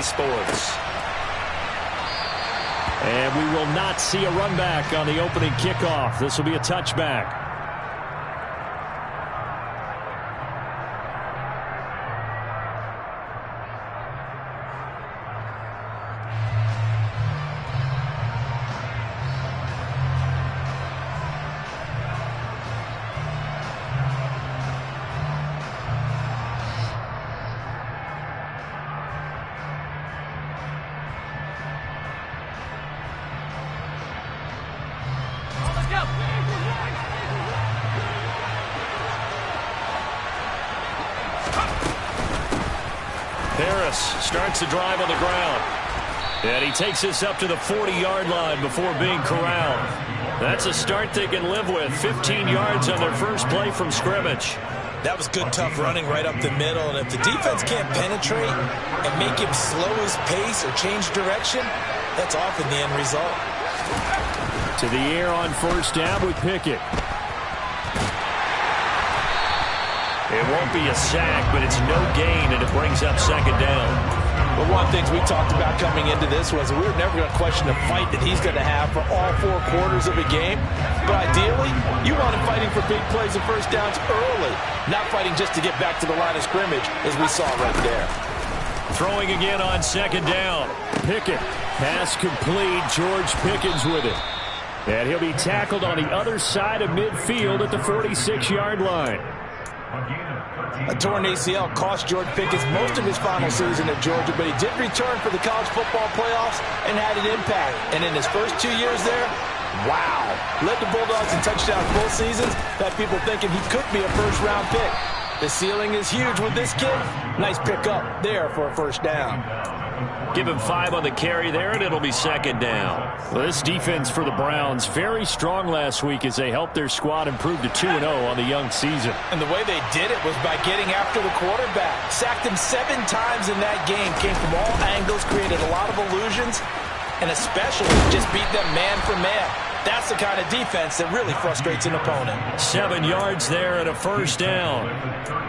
Sports. And we will not see a run back on the opening kickoff. This will be a touchback. Harris starts the drive on the ground. And he takes this up to the 40-yard line before being corralled. That's a start they can live with. 15 yards on their first play from scrimmage. That was good, tough running right up the middle. And if the defense can't penetrate and make him slow his pace or change direction, that's often the end result. To the air on first down with Pickett. It won't be a sack, but it's no gain, and it brings up second down. But one of the things we talked about coming into this was we were never going to question the fight that he's going to have for all 4 quarters of a game. But ideally, you want him fighting for big plays and first downs early, not fighting just to get back to the line of scrimmage, as we saw right there. Throwing again on second down. Pickett, pass complete. George Pickens with it. And he'll be tackled on the other side of midfield at the 46-yard line. A torn ACL cost George Pickens most of his final season at Georgia, but he did return for the college football playoffs and had an impact. And in his first 2 years there, wow. Led the Bulldogs in touchdowns both seasons. Got people thinking he could be a first-round pick. The ceiling is huge with this kid. Nice pickup there for a first down. Give him 5 on the carry there, and it'll be second down. Well, this defense for the Browns, very strong last week as they helped their squad improve to 2-0 on the young season. And the way they did it was by getting after the quarterback. Sacked him 7 times in that game. Came from all angles, created a lot of illusions, and especially just beat them man for man. That's the kind of defense that really frustrates an opponent. 7 yards there and a first down.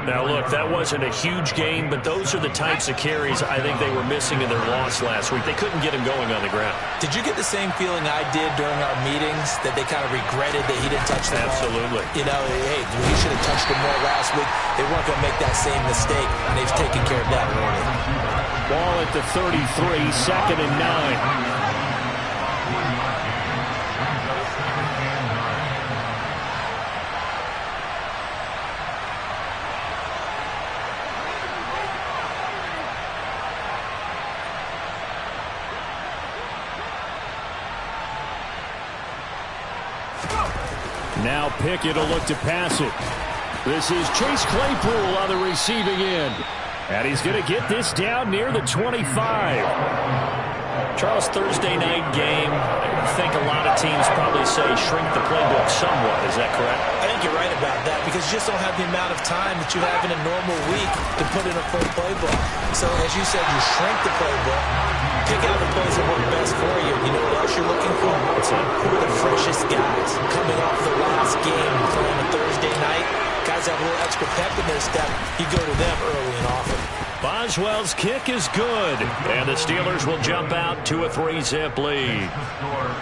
Now, look, that wasn't a huge gain, but those are the types of carries I think they were missing in their loss last week. They couldn't get him going on the ground. Did you get the same feeling I did during our meetings, that they kind of regretted that he didn't touch the ball? Absolutely. You know, hey, he should have touched him more last week. They weren't going to make that same mistake, and they've taken care of that early. Ball at the 33, 2nd and 9. Now Pickett will look to pass it. This is Chase Claypool on the receiving end. And he's going to get this down near the 25. Charles, Thursday night game, I think a lot of teams probably say shrink the playbook somewhat. Is that correct? I think you're right about that, because you just don't have the amount of time that you have in a normal week to put in a full playbook. So, as you said, you shrink the playbook, pick out the plays that work best for you. You know what else you're looking for? Who are the freshest guys coming off the last game and playing a Thursday night? Guys have a little extra pep in their step. You go to them early and often. Boswell's kick is good, and the Steelers will jump out to a 3-zip lead.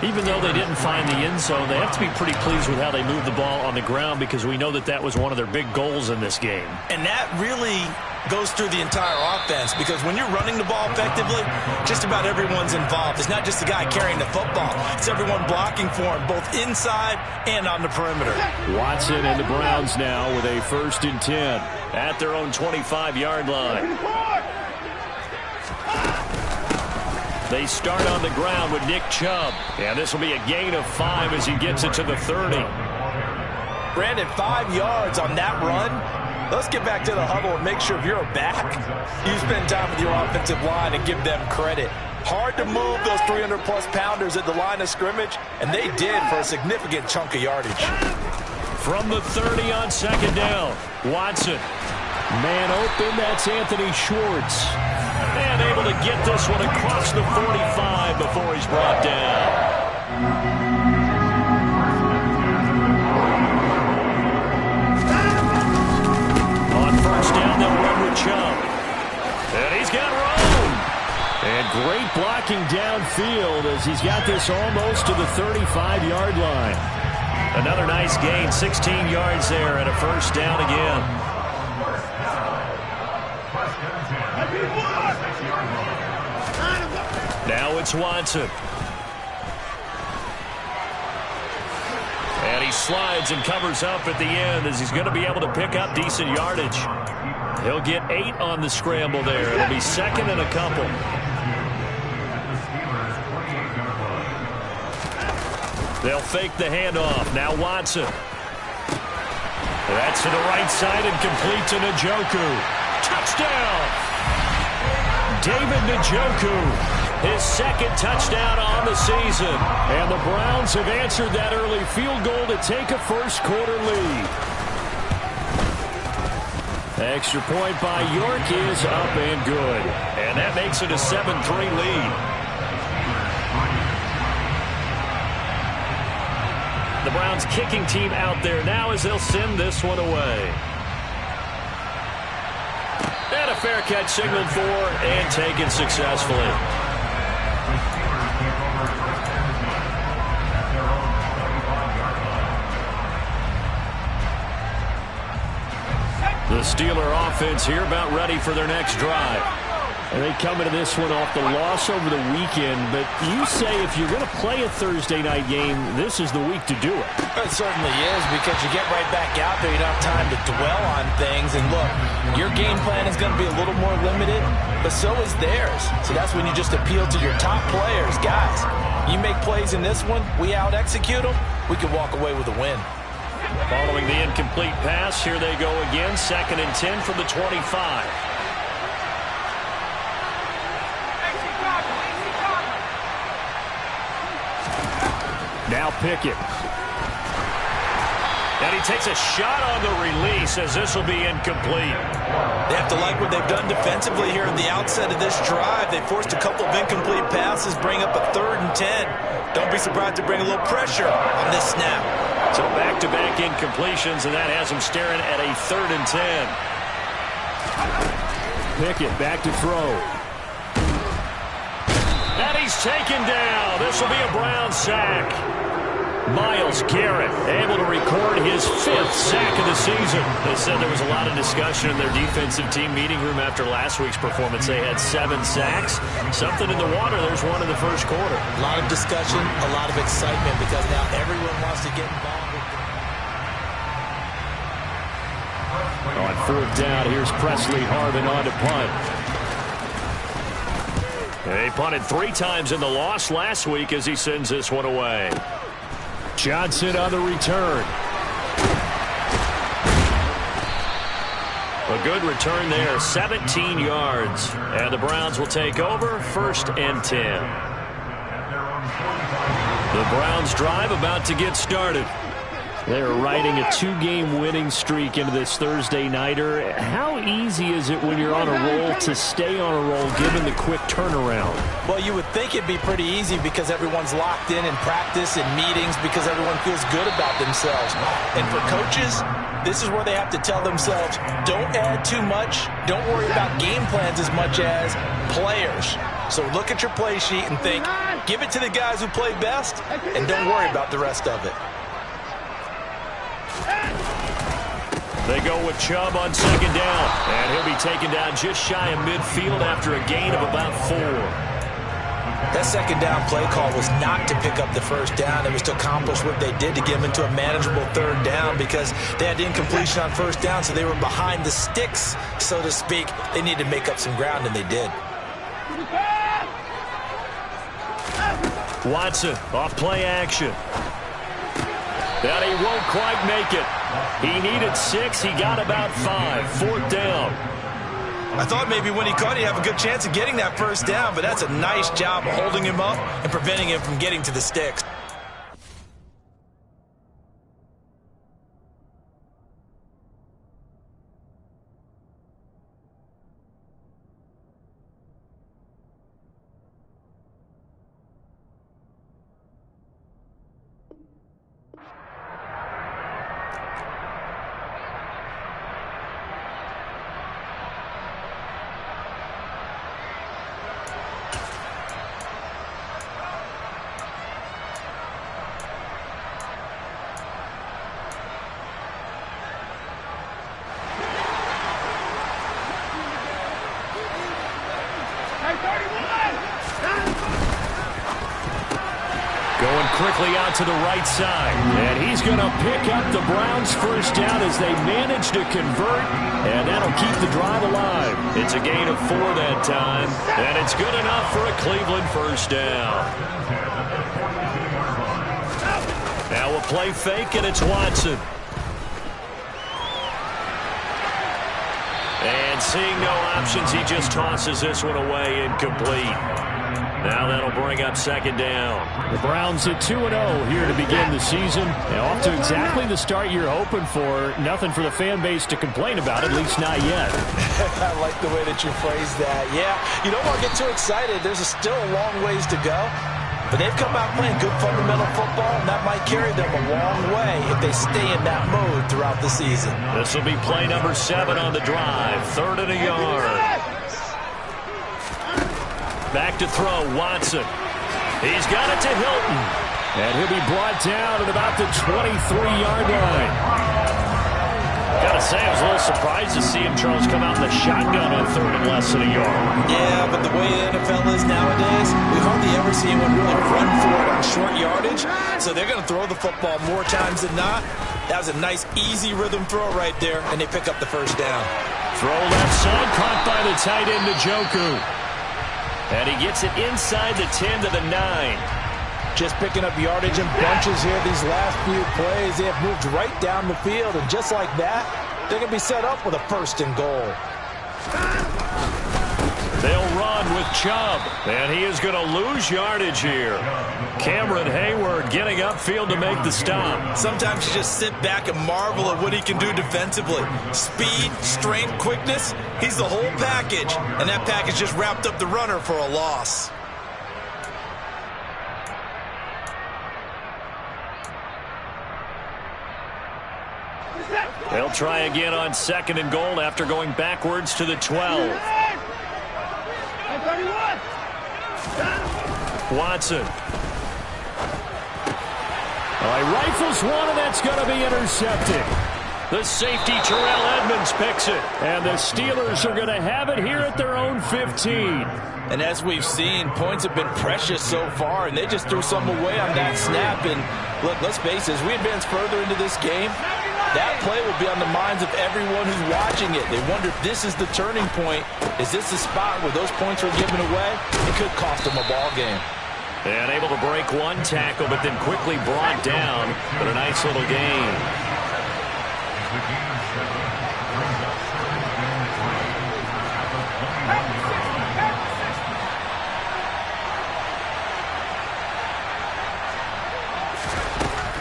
Even though they didn't find the end zone, they have to be pretty pleased with how they moved the ball on the ground, because we know that that was one of their big goals in this game. And that really goes through the entire offense, because when you're running the ball effectively, just about everyone's involved. It's not just the guy carrying the football. It's everyone blocking for him, both inside and on the perimeter. Watson and the Browns now with a 1st and 10 at their own 25-yard line. They start on the ground with Nick Chubb. And this will be a gain of 5 as he gets it to the 30. Brandon, 5 yards on that run. Let's get back to the huddle and make sure if you're a back, you spend time with your offensive line and give them credit. Hard to move those 300-plus pounders at the line of scrimmage, and they did for a significant chunk of yardage. From the 30 on second down, Watson. Man open, that's Anthony Schwartz. And able to get this one across the 45 before he's brought down. Chubb. And he's got room. And great blocking downfield as he's got this almost to the 35-yard line. Another nice gain, 16 yards there and a first down again. Now it's Watson. And he slides and covers up at the end as he's going to be able to pick up decent yardage. He'll get 8 on the scramble there. It'll be second and a couple. They'll fake the handoff. Now Watson. That's to the right side and complete to Njoku. Touchdown! David Njoku. His second touchdown on the season. And the Browns have answered that early field goal to take a first-quarter lead. Extra point by York is up and good. And that makes it a 7-3 lead. The Browns kicking team out there now as they'll send this one away. And a fair catch signaled for and taken successfully. The Steeler offense here about ready for their next drive. And they come into this one off the loss over the weekend, but you say if you're going to play a Thursday night game, this is the week to do it. It certainly is, because you get right back out there. You don't have time to dwell on things. And look, your game plan is going to be a little more limited, but so is theirs. So that's when you just appeal to your top players. Guys, you make plays in this one, we out-execute them, we can walk away with a win. Following the incomplete pass, here they go again. 2nd and 10 from the 25. Now Pickett. And he takes a shot on the release as this will be incomplete. They have to like what they've done defensively here at the outset of this drive. They forced a couple of incomplete passes, bring up a 3rd and 10. Don't be surprised to bring a little pressure on this snap. So back-to-back incompletions, and that has him staring at a 3rd and 10. Pickett back to throw. And he's taken down. This will be a Brown sack. Myles Garrett able to record his 5th sack of the season. They said there was a lot of discussion in their defensive team meeting room after last week's performance. They had 7 sacks. Something in the water. There's one in the first quarter. A lot of discussion, a lot of excitement, because now everyone wants to get involved. On 4th down, here's Presley Harvin on to punt. They punted 3 times in the loss last week as he sends this one away. Johnson on the return. A good return there, 17 yards. And the Browns will take over, 1st and 10. The Browns drive about to get started. They're riding a 2-game winning streak into this Thursday nighter. How easy is it when you're on a roll to stay on a roll given the quick turnaround? Well, you would think it'd be pretty easy because everyone's locked in practice and meetings, because everyone feels good about themselves. And for coaches, this is where they have to tell themselves, don't add too much, don't worry about game plans as much as players. So look at your play sheet and think, give it to the guys who play best, and don't worry about the rest of it. They go with Chubb on 2nd down, and he'll be taken down just shy of midfield after a gain of about 4. That 2nd down play call was not to pick up the 1st down. It was to accomplish what they did to get them into a manageable 3rd down, because they had incompletion on 1st down, so they were behind the sticks, so to speak. They needed to make up some ground, and they did. Watson off play action. But he won't quite make it. He needed 6. He got about 5. 4th down. I thought maybe when he caught, he'd have a good chance of getting that 1st down, but that's a nice job of holding him up and preventing him from getting to the sticks. Going quickly out to the right side. And he's going to pick up the Browns' first down as they manage to convert, and that'll keep the drive alive. It's a gain of 4 that time, and it's good enough for a Cleveland first down. Now a play fake, and it's Watson. And seeing no options, he just tosses this one away, incomplete. Now that'll bring up second down. The Browns at 2-0 here to begin the season. And off to exactly the start you're hoping for. Nothing for the fan base to complain about, at least not yet. I like the way that you phrased that. Yeah, you don't want to get too excited. There's still a long ways to go. But they've come out playing good fundamental football, and that might carry them a long way if they stay in that mode throughout the season. This will be play number 7 on the drive. 3rd and a yard. Back to throw, Watson. He's got it to Hilton. And he'll be brought down at about the 23-yard line. Gotta say, I was a little surprised to see him, Charles, come out in the shotgun on 3rd and less than a yard. Yeah, but the way the NFL is nowadays, we hardly ever see anyone really run for it on short yardage. So they're going to throw the football more times than not. That was a nice, easy rhythm throw right there, and they pick up the first down. Throw left side, caught by the tight end, Njoku. And he gets it inside the 10 to the 9. Just picking up yardage in bunches here these last few plays. They have moved right down the field, and just like that, they're going to be set up with a 1st and goal. They'll run with Chubb, and he is going to lose yardage here. Cameron Hayward getting upfield to make the stop. Sometimes you just sit back and marvel at what he can do defensively. Speed, strength, quickness, he's the whole package. And that package just wrapped up the runner for a loss. They'll try again on 2nd and goal after going backwards to the 12. Watson. He rifles one, and that's going to be intercepted. The safety, Terrell Edmonds, picks it. And the Steelers are going to have it here at their own 15. And as we've seen, points have been precious so far, and they just threw some away on that snap. And look, let's face it, as we advance further into this game, that play will be on the minds of everyone who's watching it. They wonder if this is the turning point. Is this the spot where those points were given away? It could cost them a ball game. And able to break one tackle, but then quickly brought down. But a nice little gain.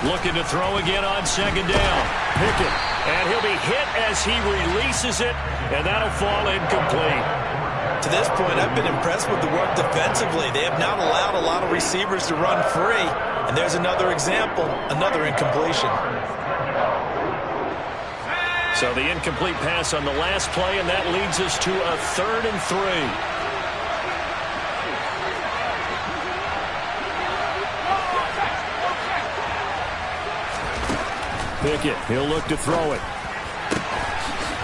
Looking to throw again on 2nd down. Pickett. And he'll be hit as he releases it, and that'll fall incomplete. To this point, I've been impressed with the work defensively. They have not allowed a lot of receivers to run free. And there's another example, another incompletion. So the incomplete pass on the last play, and that leads us to a 3rd and 3. Pickett, he'll look to throw it.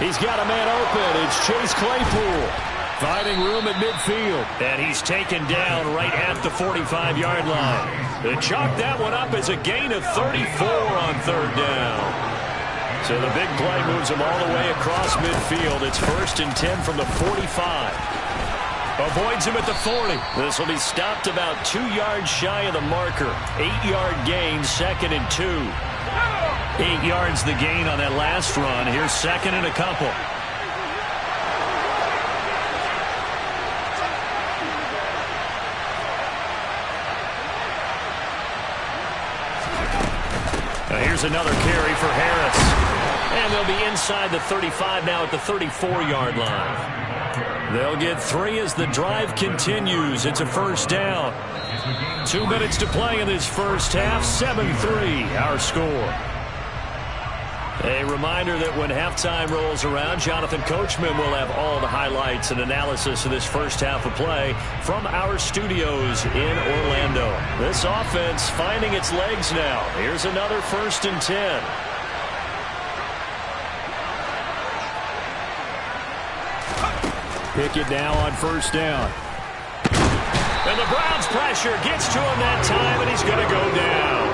He's got a man open. It's Chase Claypool. Finding room at midfield. And he's taken down right at the 45-yard line. They chalk that one up as a gain of 34 on 3rd down. So the big play moves him all the way across midfield. It's 1st and 10 from the 45. Avoids him at the 40. This will be stopped about 2 yards shy of the marker. 8-yard gain, 2nd and 2. 8 yards the gain on that last run. Here's 2nd and a couple. Now here's another carry for Harris. And they'll be inside the 35 now at the 34-yard line. They'll get 3 as the drive continues. It's a 1st down. 2 minutes to play in this first half. 7-3 our score. A reminder that when halftime rolls around, Jonathan Coachman will have all the highlights and analysis of this first half of play from our studios in Orlando. This offense finding its legs now. Here's another 1st and 10. Pickett now on 1st down. Evades pressure, gets to him that time, and he's going to go down.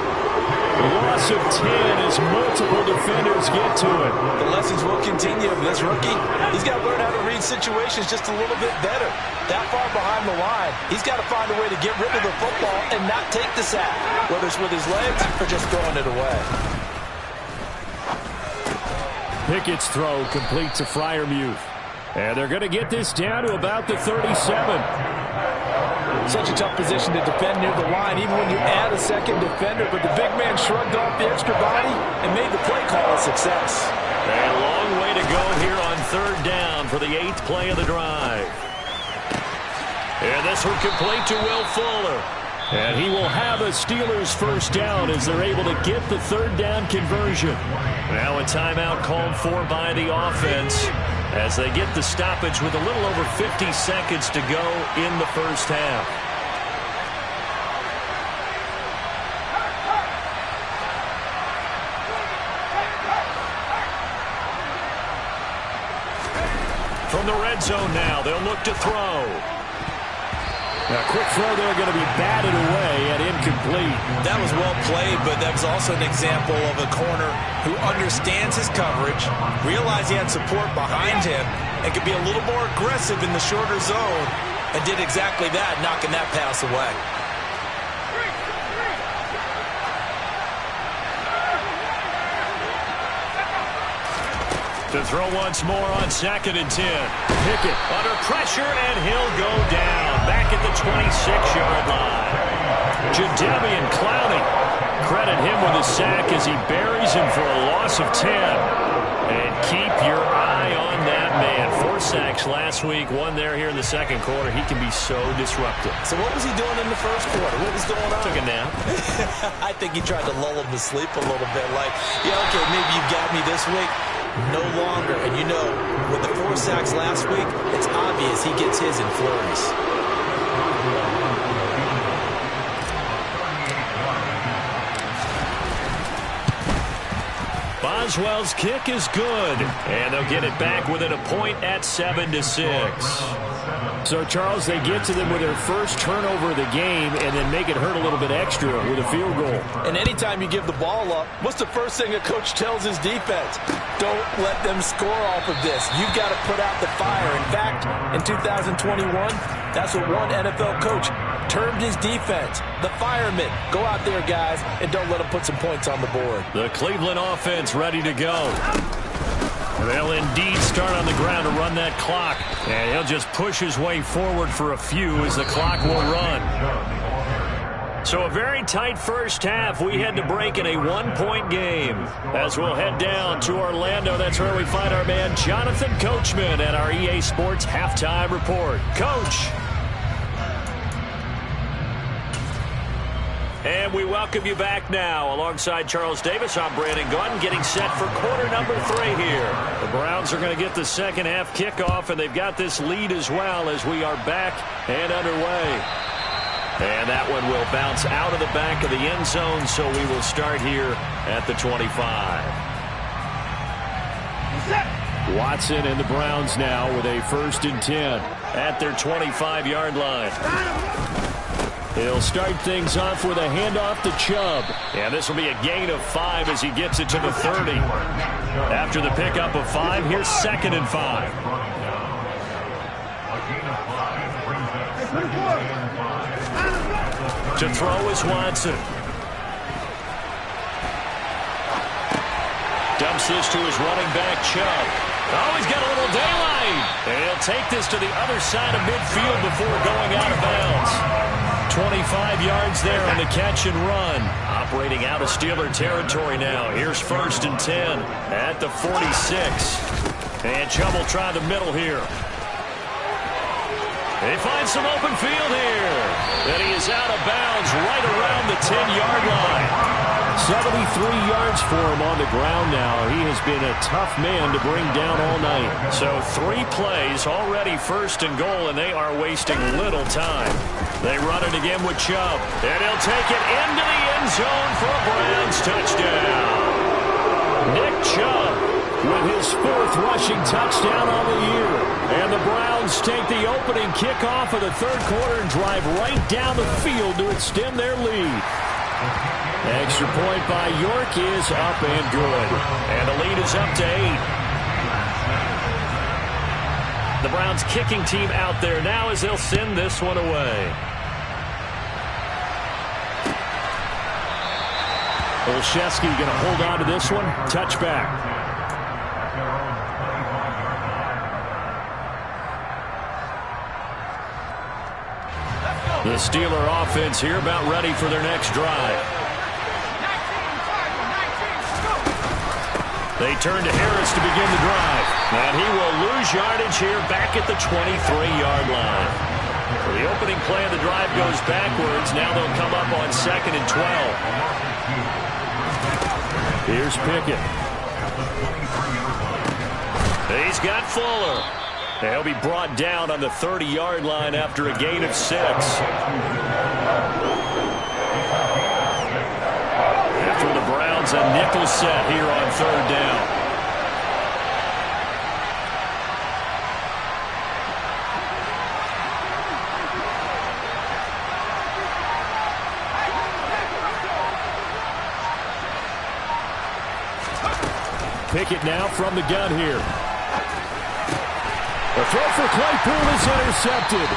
Loss of 10 as multiple defenders get to it. The lessons will continue of this rookie. He's got to learn how to read situations just a little bit better. That far behind the line, he's got to find a way to get rid of the football and not take the sack, whether it's with his legs or just throwing it away. Pickett's throw complete to Freiermuth. And they're going to get this down to about the 37. Such a tough position to defend near the line, even when you add a second defender. But the big man shrugged off the extra body and made the play call a success. A long way to go here on third down for the 8th play of the drive. And this one complete to Will Fuller. And he will have a Steelers first down as they're able to get the third down conversion. Now a timeout called for by the offense as they get the stoppage with a little over 50 seconds to go in the first half. From the red zone now, they'll look to throw. A quick throw there going to be batted away and incomplete. That was well played, but that was also an example of a corner who understands his coverage, realized he had support behind him, and could be a little more aggressive in the shorter zone, and did exactly that, knocking that pass away. To throw once more on 2nd and 10. Pickett under pressure, and he'll go down. Back at the 26-yard line. Jadeveon Clowney. Credit him with a sack as he buries him for a loss of 10. And keep your eye on that man. 4 sacks last week, 1 there here in the second quarter. He can be so disruptive. So what was he doing in the first quarter? What was going on? Took a nap. I think he tried to lull him to sleep a little bit. Like, yeah, okay, maybe you got me this week. No longer. And you know, with the 4 sacks last week, it's obvious he gets his in flurries. Boswell's kick is good. And they'll get it back within a point at 7-6. So, Charles, they get to them with their first turnover of the game and then make it hurt a little bit extra with a field goal. And anytime you give the ball up, what's the first thing a coach tells his defense? Don't let them score off of this. You've got to put out the fire. In fact, in 2021, that's what one NFL coach termed his defense. The firemen. Go out there, guys, and don't let them put some points on the board. The Cleveland offense ready to go. They'll indeed start on the ground to run that clock. And he'll just push his way forward for a few as the clock will run. So a very tight first half. We head to break in a 1-point game. As we'll head down to Orlando, that's where we find our man Jonathan Coachman at our EA Sports Halftime Report. Coach. And we welcome you back now. Alongside Charles Davis, I'm Brandon Gunn, getting set for quarter number 3 here. The Browns are going to get the second half kickoff, and they've got this lead as well as we are back and underway. And that one will bounce out of the back of the end zone, so we will start here at the 25. Watson and the Browns now with a 1st and 10. At their 25-yard line. He'll start things off with a handoff to Chubb. And this will be a gain of 5 as he gets it to the 30. After the pickup of 5, here's 2nd and 5. To throw is Watson. Dumps this to his running back, Chubb. Oh, he's got a little daylight. And he'll take this to the other side of midfield before going out of bounds. 25 yards there on the catch and run. Operating out of Steeler territory now. Here's 1st and 10 at the 46. And Chubb will try the middle here. They find some open field here. And he is out of bounds right around the 10-yard line. 73 yards for him on the ground now. He has been a tough man to bring down all night. So 3 plays, already 1st and goal, and they are wasting little time. They run it again with Chubb. And he'll take it into the end zone for a Browns touchdown. Nick Chubb with his 4th rushing touchdown on the year. And the Browns take the opening kickoff of the 3rd quarter and drive right down the field to extend their lead. Extra point by York is up and good. And the lead is up to 8. The Browns kicking team out there now as they'll send this one away. Olszewski going to hold on to this one. Touchback. The Steeler offense here about ready for their next drive. They turn to Harris to begin the drive. And he will lose yardage here back at the 23-yard line. For the opening play of the drive goes backwards. Now they'll come up on 2nd and 12. Here's Pickett. He's got Fuller. He'll be brought down on the 30-yard line after a gain of 6. After the Browns, a nickel set here on 3rd down. Pickett now from the gun here. The throw for Claypool is intercepted.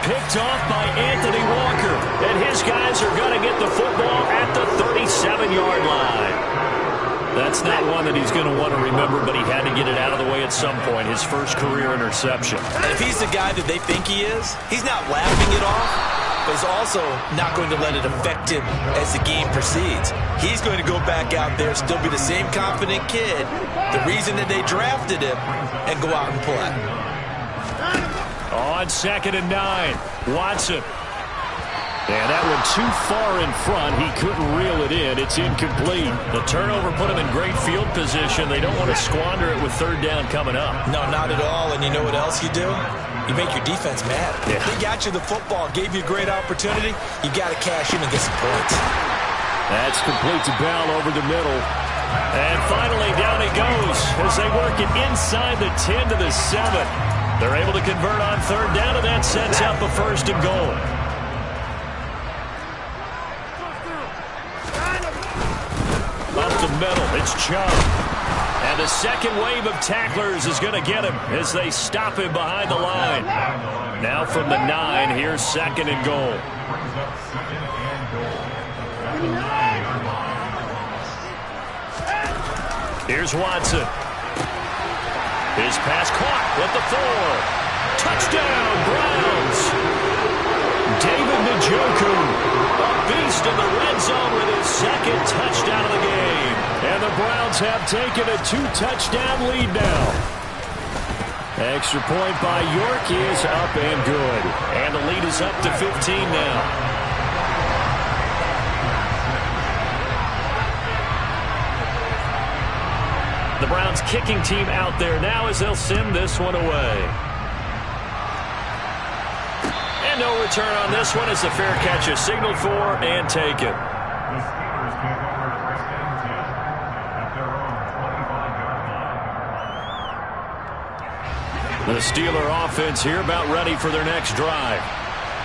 Picked off by Anthony Walker. And his guys are going to get the football at the 37-yard line. That's not one that he's going to want to remember, but he had to get it out of the way at some point. His first career interception. And if he's the guy that they think he is, he's not laughing it off, but he's also not going to let it affect him as the game proceeds. He's going to go back out there, still be the same confident kid, the reason that they drafted him, and go out and play. On 2nd and 9, Watson. And that one too far in front. He couldn't reel it in. It's incomplete. The turnover put him in great field position. They don't want to squander it with 3rd down coming up. No, not at all. And you know what else you do? You make your defense mad. Yeah. They got you the football, gave you a great opportunity. You got to cash in and get some points. That's complete to Bell over the middle. And finally, down he goes as they work it inside the 10 to the 7. They're able to convert on 3rd down, and that sets up a 1st and goal. Up the middle, it's Chubb. And the second wave of tacklers is going to get him as they stop him behind the line. Now from the 9, here's 2nd and goal. Here's Watson. His pass caught with the 4. Touchdown, Browns. David Njoku, a beast in the red zone with his 2nd touchdown of the game. And the Browns have taken a 2-touchdown lead now. Extra point by York is up and good. And the lead is up to 15 now. The Browns kicking team out there now as they'll send this one away. And no return on this one as the fair catch is signaled for and taken. The Steeler offense here about ready for their next drive.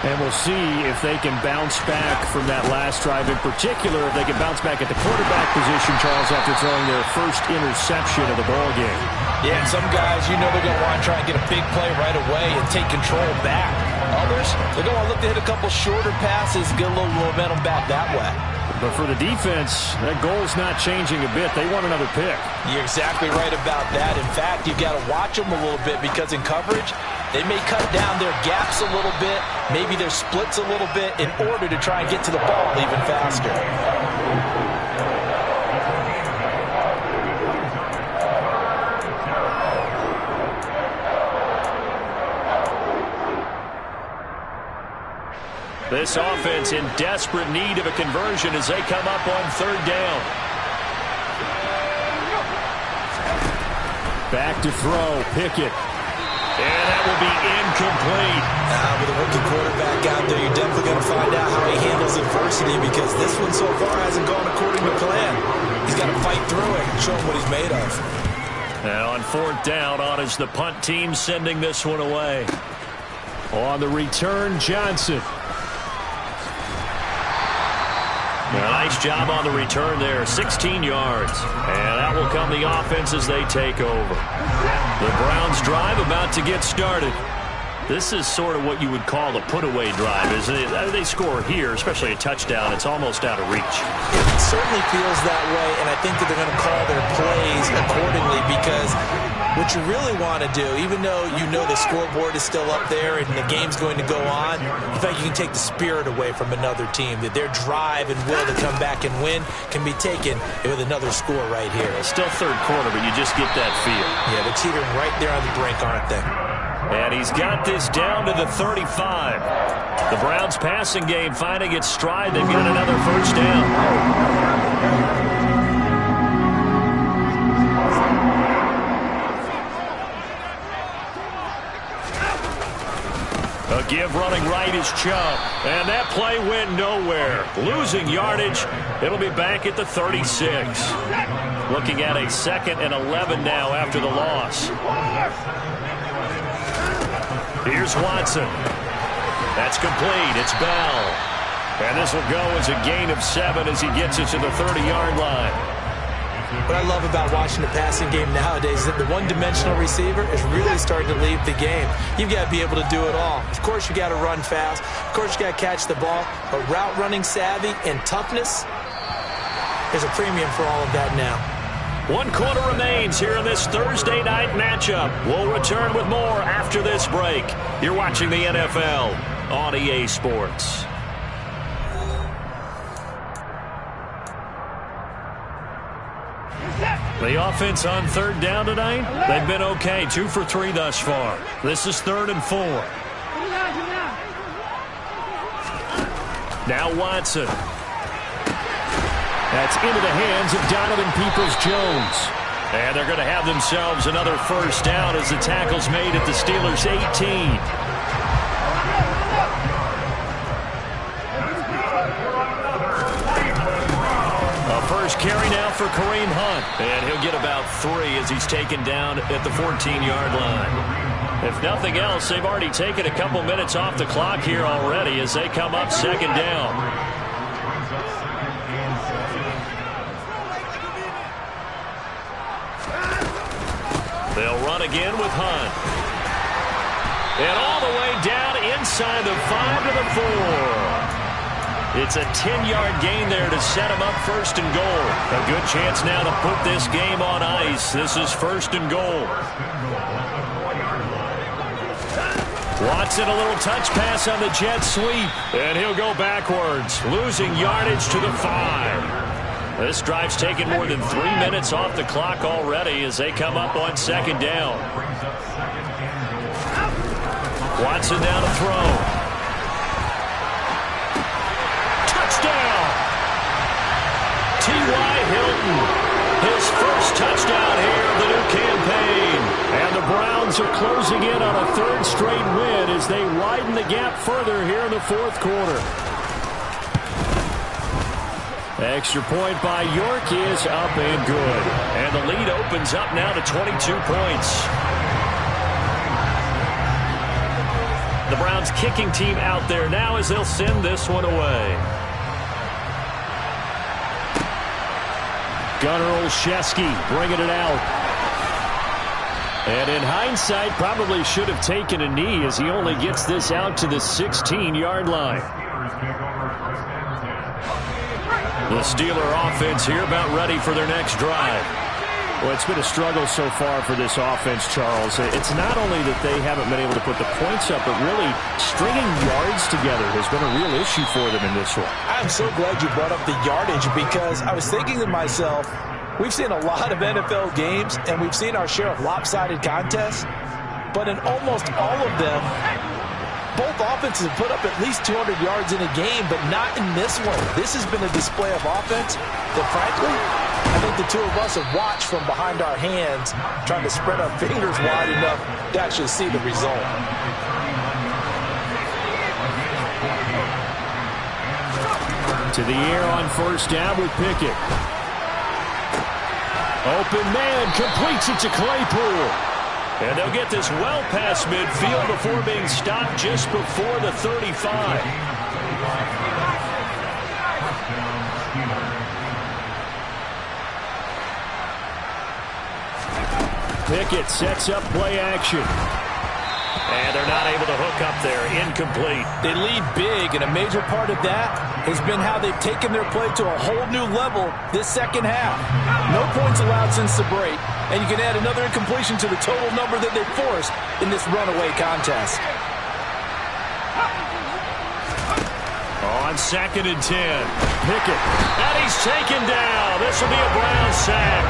And we'll see if they can bounce back from that last drive. In particular, if they can bounce back at the quarterback position, Charles, after throwing their first interception of the ballgame. Yeah, and some guys, you know they're going to want to try and get a big play right away and take control back. Others, they're going to look to hit a couple shorter passes, get a little momentum back that way. But for the defense, that goal's not changing a bit. They want another pick. You're exactly right about that. In fact, you've got to watch them a little bit because in coverage, they may cut down their gaps a little bit, maybe their splits a little bit in order to try and get to the ball even faster. This offense in desperate need of a conversion as they come up on 3rd down. Back to throw, Pickett. And that will be incomplete. With a rookie quarterback out there, you're definitely going to find out how he handles adversity because this one so far hasn't gone according to plan. He's got to fight through it and show him what he's made of. And on fourth down, on is the punt team sending this one away. On the return, Johnson. Nice job on the return there, 16 yards. And that will come the offense as they take over. The Browns drive about to get started. This is sort of what you would call a put-away drive, isn't it? They score here, especially a touchdown. It's almost out of reach. It certainly feels that way, and I think that they're going to call their plays accordingly because what you really want to do, even though you know the scoreboard is still up there and the game's going to go on, I think you can take the spirit away from another team, that their drive and will to come back and win can be taken with another score right here. It's still third quarter, but you just get that feel. Yeah, they're teetering right there on the brink, aren't they? And he's got this down to the 35. The Browns passing game finding its stride. They've got another first down. A give running right is Chubb. And that play went nowhere. Losing yardage. It'll be back at the 36. Looking at a 2nd and 11 now after the loss. Here's Watson. That's complete. It's Bell. And this will go as a gain of 7 as he gets it to the 30-yard line. What I love about watching the passing game nowadays is that the one-dimensional receiver is really starting to leave the game. You've got to be able to do it all. Of course, you got to run fast. Of course, you got to catch the ball. But route running savvy and toughness, there's a premium for all of that now. 1 quarter remains here in this Thursday night matchup. We'll return with more after this break. You're watching the NFL on EA Sports. The offense on third down tonight, they've been okay. 2 for 3 thus far. This is 3rd and 4. Now Watson. That's into the hands of Donovan Peoples-Jones. And they're going to have themselves another first down as the tackle's made at the Steelers' 18. A first carry now for Kareem Hunt. And he'll get about 3 as he's taken down at the 14-yard line. If nothing else, they've already taken a couple minutes off the clock here already as they come up 2nd down. They'll run again with Hunt. And all the way down inside the 5 to the 4. It's a 10-yard gain there to set him up 1st and goal. A good chance now to put this game on ice. This is 1st and goal. Watson, a little touch pass on the jet sweep. And he'll go backwards, losing yardage to the 5. This drive's taken more than 3 minutes off the clock already as they come up on 2nd down. Watson down to throw. Touchdown! T.Y. Hilton, his first touchdown here of the new campaign. And the Browns are closing in on a 3rd straight win as they widen the gap further here in the 4th quarter. Extra point by York is up and good. And the lead opens up now to 22 points. The Browns kicking team out there now as they'll send this one away. Gunnar Olszewski bringing it out. And in hindsight, probably should have taken a knee as he only gets this out to the 16-yard line. The Steeler offense here about ready for their next drive. Well, it's been a struggle so far for this offense, Charles. It's not only that they haven't been able to put the points up, but really stringing yards together has been a real issue for them in this one. I'm so glad you brought up the yardage because I was thinking to myself, we've seen a lot of NFL games and we've seen our share of lopsided contests, but in almost all of them, both offenses have put up at least 200 yards in a game, but not in this one. This has been a display of offense that, frankly, I think the two of us have watched from behind our hands, trying to spread our fingers wide enough to actually see the result. To the air on 1st down with Pickett. Open man completes it to Claypool. And they'll get this well past midfield before being stopped just before the 35. Pickett sets up play action. And they're not able to hook up there. Incomplete. They lead big, and a major part of that has been how they've taken their play to a whole new level this second half. No points allowed since the break, and you can add another incompletion to the total number that they forced in this runaway contest. On 2nd and 10. Pickett. And he's taken down. This will be a Brown sack.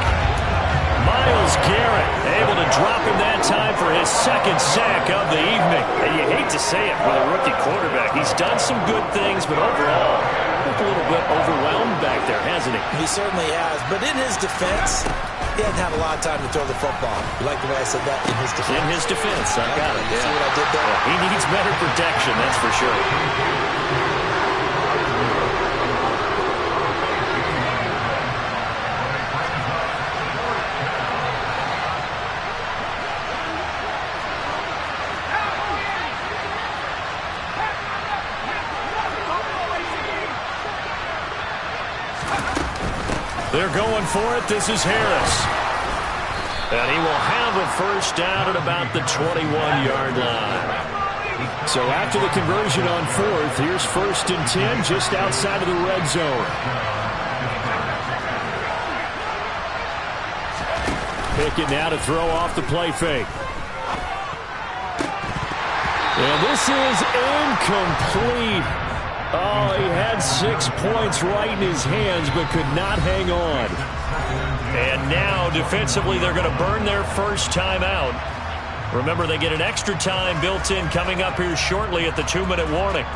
Myles Garrett able to drop him that time for his second sack of the evening. And you hate to say it with a rookie quarterback. He's done some good things, but overall, looked a little bit overwhelmed back there, hasn't he? He certainly has, but in his defense, he hasn't had a lot of time to throw the football. You like the way I said that? In his defense. In his defense, I got it. See what I did there? Yeah, he needs better protection, that's for sure. They're going for it. This is Harris. And he will have a first down at about the 21-yard line. So after the conversion on 4th, here's 1st and 10 just outside of the red zone. Pickett now to throw off the play fake. And this is incomplete. Oh, he had 6 points right in his hands, but could not hang on. And now, defensively, they're going to burn their first time out. Remember, they get an extra time built in coming up here shortly at the 2-minute warning.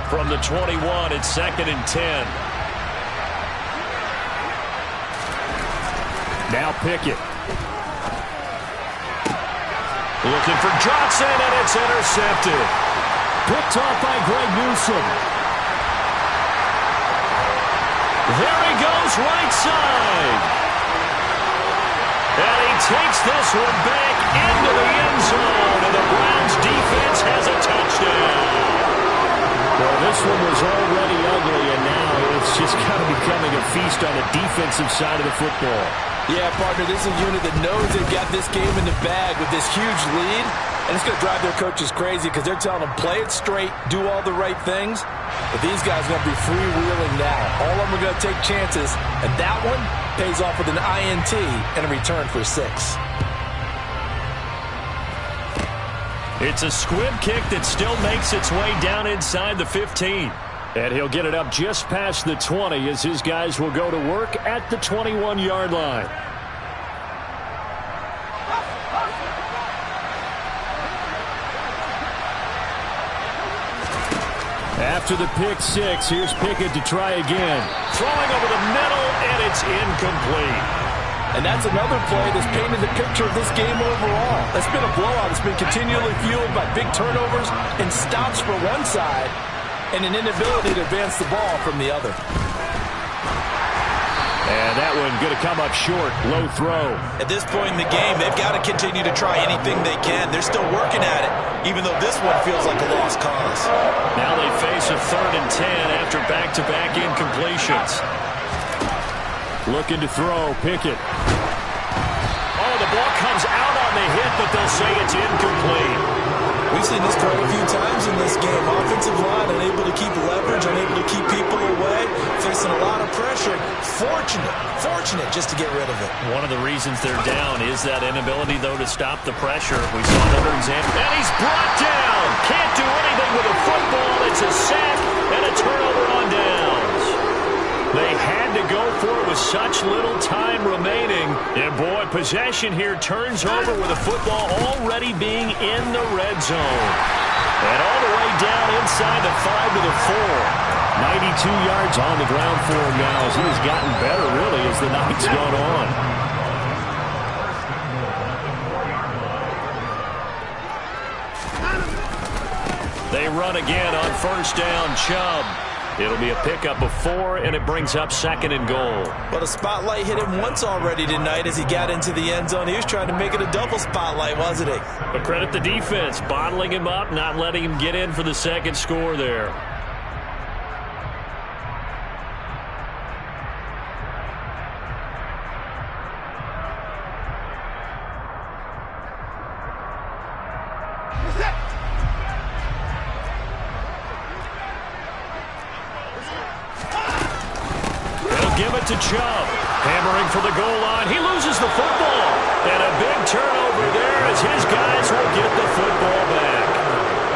From the 21, it's 2nd and 10. Now Pickett. Looking for Johnson, and it's intercepted. Picked off by Greg Newsome. There he goes, right side. And he takes this one back into the end zone, and the Browns defense has a touchdown. Well, this one was already ugly, and now it's just kind of becoming a feast on the defensive side of the football. Yeah, partner, this is a unit that knows they've got this game in the bag with this huge lead, and it's going to drive their coaches crazy because they're telling them play it straight, do all the right things. But these guys are going to be freewheeling now. All of them are going to take chances, and that one pays off with an INT and a return for 6. It's a squib kick that still makes its way down inside the 15. And he'll get it up just past the 20 as his guys will go to work at the 21-yard line. After the pick 6, here's Pickett to try again. Throwing over the middle, and it's incomplete. And that's another play that's painted the picture of this game overall. It's been a blowout. It's been continually fueled by big turnovers and stops for one side and an inability to advance the ball from the other. And that one going to come up short. Low throw. At this point in the game, they've got to continue to try anything they can. They're still working at it, even though this one feels like a lost cause. Now they face a 3rd and 10 after back-to-back incompletions. Looking to throw. Pickett. Oh, the ball comes out on the hit, but they'll say it's incomplete. We've seen this quite a few times in this game. Offensive line unable to keep leverage, unable to keep people away, facing a lot of pressure. Fortunate just to get rid of it. One of the reasons they're down is that inability, though, to stop the pressure. We saw another example. And he's brought down. Can't do anything with a football. It's a sack and a turnover on downs. They had to go for it with such little time remaining. And, boy, possession here turns over with a football already being in the red zone. And all the way down inside the 5 to the 4. 92 yards on the ground for him now as he has gotten better, really, as the night's gone on. They run again on 1st down. Chubb It'll be a pickup of 4, and it brings up 2nd and goal. But a spotlight hit him once already tonight as he got into the end zone. He was trying to make it a double spotlight, wasn't he? But credit the defense, bottling him up, not letting him get in for the 2nd score there. Give it to Chubb. Hammering for the goal line. He loses the football. And a big turnover there as his guys will get the football back.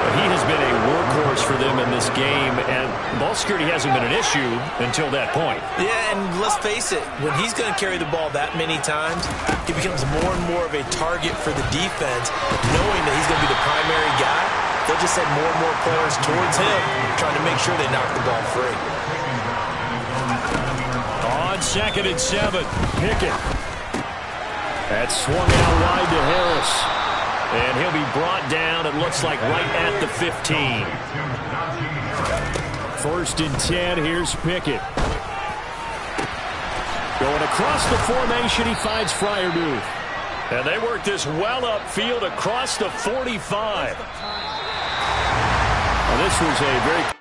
But he has been a workhorse for them in this game, and ball security hasn't been an issue until that point. Yeah, and let's face it, when he's going to carry the ball that many times, he becomes more and more of a target for the defense, knowing that he's going to be the primary guy. They'll just send more and more players towards him, trying to make sure they knock the ball free. On 2nd and 7, Pickett. That's swung out wide to Harris. And he'll be brought down, it looks like, right at the 15. 1st and 10, here's Pickett. Going across the formation, he finds Freiermuth. And they work this well upfield across the 45. Well, this was a very...